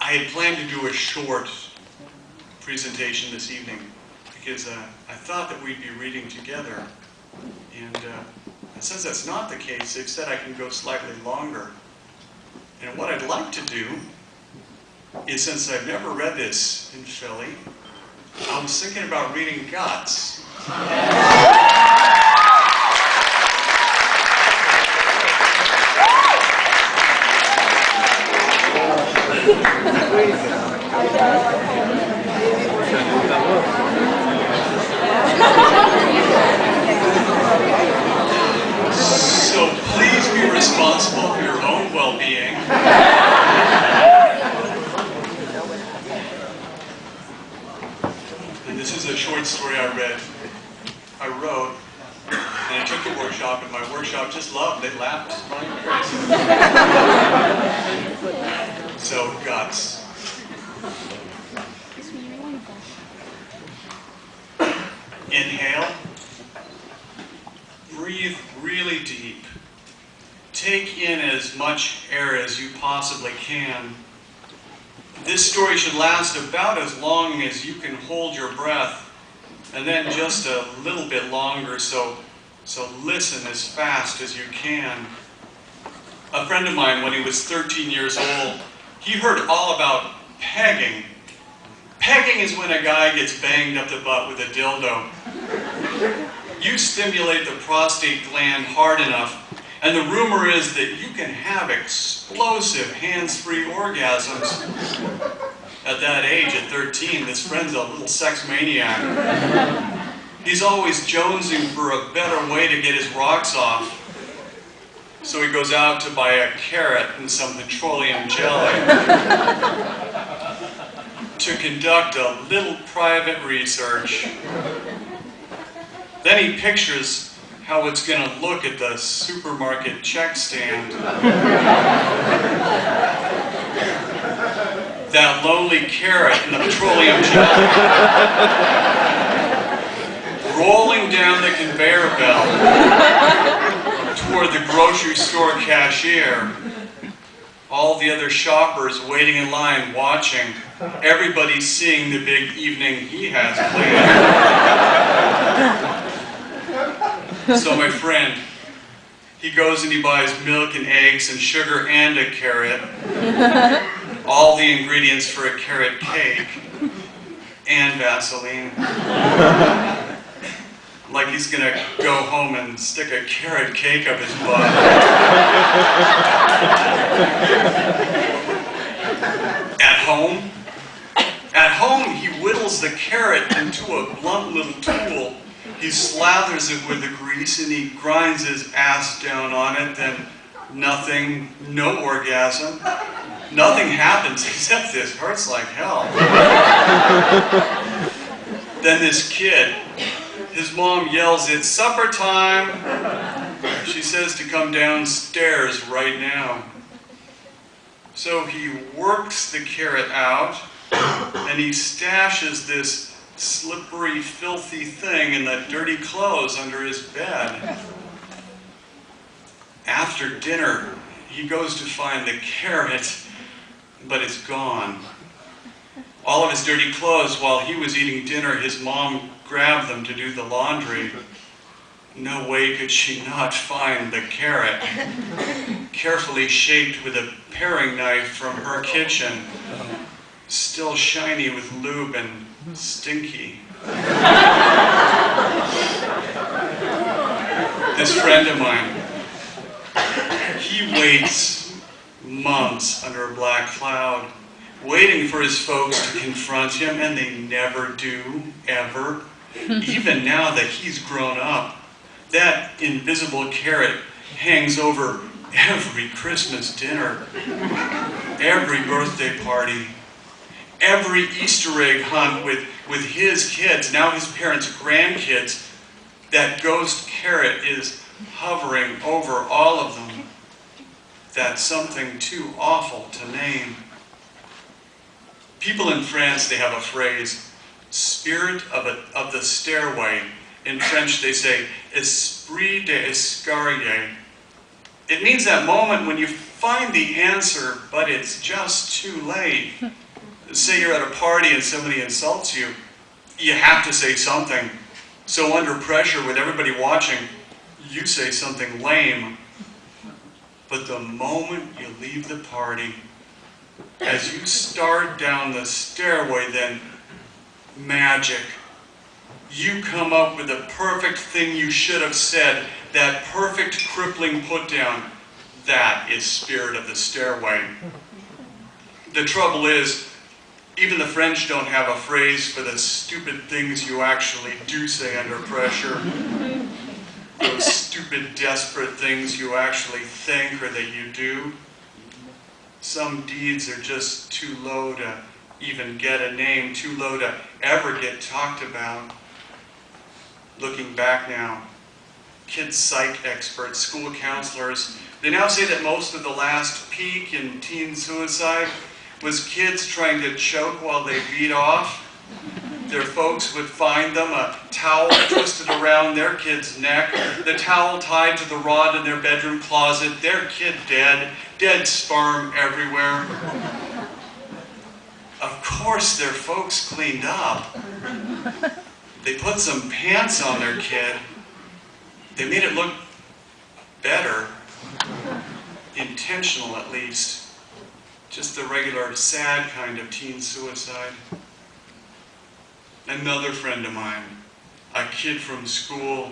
I had planned to do a short presentation this evening because I thought that we'd be reading together. And since that's not the case, they've said I can go slightly longer. And what I'd like to do is, since I've never read this in Philly, I was thinking about reading Guts. So please be responsible for your own well-being. And this is a short story I wrote, and I took the workshop, and my workshop just loved. They laughed like crazy. So, Guts. Inhale. Breathe really deep. Take in as much air as you possibly can. This story should last about as long as you can hold your breath, and then just a little bit longer, so listen as fast as you can. A friend of mine, when he was 13 years old, he heard all about pegging. Pegging is when a guy gets banged up the butt with a dildo. You stimulate the prostate gland hard enough, and the rumor is that you can have explosive hands-free orgasms. At that age, at 13, this friend's a little sex maniac. He's always jonesing for a better way to get his rocks off. So he goes out to buy a carrot and some petroleum jelly to conduct a little private research. Then he pictures how it's going to look at the supermarket check stand. That lonely carrot and the petroleum jelly rolling down the conveyor belt toward the grocery store cashier. All the other shoppers waiting in line watching. Everybody's seeing the big evening he has planned. So my friend, he goes and he buys milk and eggs and sugar and a carrot. All the ingredients for a carrot cake. And Vaseline. Like he's gonna go home and stick a carrot cake up his butt. At home, he whittles the carrot into a blunt little tool. He slathers it with the grease and he grinds his ass down on it, then nothing, no orgasm. Nothing happens except this hurts like hell. Then this kid, his mom yells, "It's supper time." She says to come downstairs right now. So he works the carrot out, and he stashes this slippery, filthy thing in the dirty clothes under his bed. After dinner, he goes to find the carrot, but it's gone. All of his dirty clothes, while he was eating dinner, his mom grabbed them to do the laundry. No way could she not find the carrot, carefully shaped with a paring knife from her kitchen, still shiny with lube and stinky. This friend of mine, he waits months under a black cloud, waiting for his folks to confront him, and they never do, ever. Even now that he's grown up, that invisible carrot hangs over every Christmas dinner, every birthday party, every Easter egg hunt with his kids, now his parents' grandkids. That ghost carrot is hovering over all of them. That's something too awful to name. People in France, they have a phrase, spirit of the stairway. In French, they say, esprit d'escalier. It means that moment when you find the answer, but it's just too late. Say you're at a party and somebody insults you. You have to say something. So under pressure with everybody watching, you say something lame. But the moment you leave the party, as you start down the stairway, then magic. You come up with the perfect thing you should have said, that perfect crippling put down. That is spirit of the stairway. The trouble is, even the French don't have a phrase for the stupid things you actually do say under pressure. Those stupid, desperate things you actually think or that you do. Some deeds are just too low to even get a name, too low to ever get talked about. Looking back now, kids psych experts, school counselors, they now say that most of the last peak in teen suicide was kids trying to choke while they beat off. Their folks would find them a towel twisted around their kid's neck, the towel tied to the rod in their bedroom closet, their kid dead sperm everywhere. Of course their folks cleaned up. They put some pants on their kid. They made it look better. Intentional, at least. Just the regular, sad kind of teen suicide. Another friend of mine, a kid from school,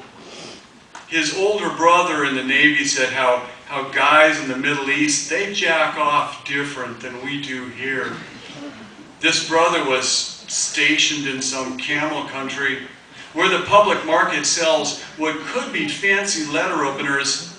his older brother in the Navy said how guys in the Middle East, they jack off different than we do here. This brother was stationed in some camel country where the public market sells what could be fancy letter openers.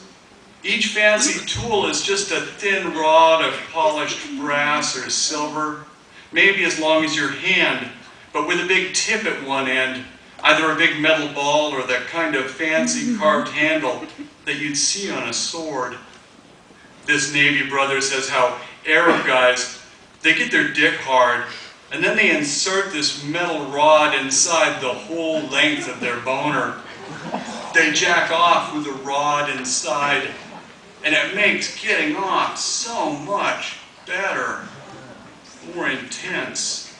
Each fancy tool is just a thin rod of polished brass or silver, maybe as long as your hand, but with a big tip at one end, either a big metal ball or that kind of fancy carved handle that you'd see on a sword. This Navy brother says how Arab guys, they get their dick hard, and then they insert this metal rod inside the whole length of their boner. They jack off with the rod inside, and it makes getting off so much better, more intense.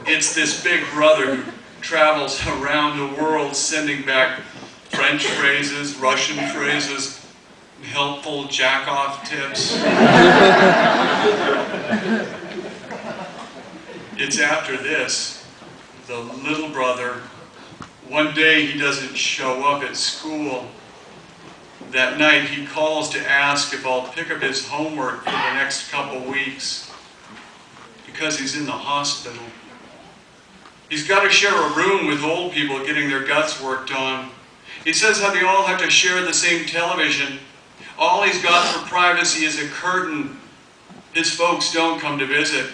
It's this big brother who travels around the world sending back French phrases, Russian phrases, helpful jack-off tips. It's after this, the little brother, one day he doesn't show up at school. That night he calls to ask if I'll pick up his homework for the next couple weeks because he's in the hospital. He's got to share a room with old people getting their guts worked on. He says how they all have to share the same television. All he's got for privacy is a curtain. His folks don't come to visit.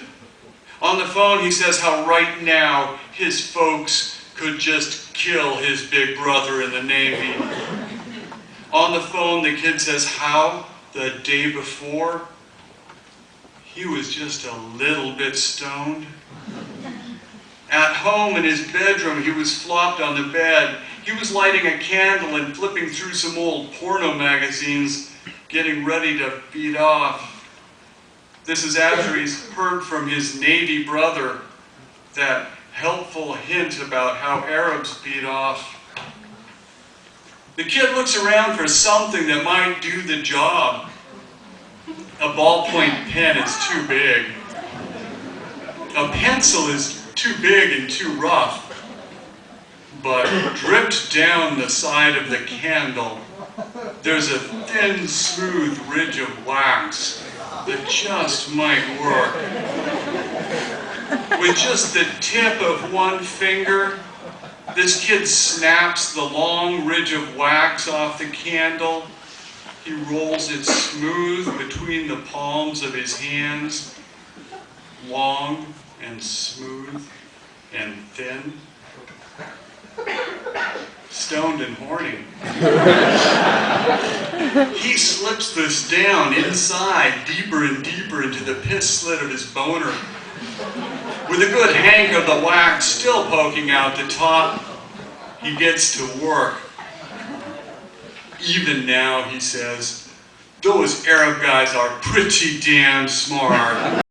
On the phone he says how right now his folks could just kill his big brother in the Navy. On the phone the kid says how the day before he was just a little bit stoned. At home in his bedroom, he was flopped on the bed. He was lighting a candle and flipping through some old porno magazines, getting ready to beat off. This is after he's heard from his Navy brother that helpful hint about how Arabs beat off. The kid looks around for something that might do the job. A ballpoint pen is too big. A pencil is too big and too rough. But dripped down the side of the candle, there's a thin, smooth ridge of wax that just might work. With just the tip of one finger, this kid snaps the long ridge of wax off the candle. He rolls it smooth between the palms of his hands, long and smooth and thin. Stoned and horny. He slips this down inside, deeper and deeper into the piss slit of his boner. With a good hank of the wax still poking out the top, he gets to work. Even now, he says, those Arab guys are pretty damn smart.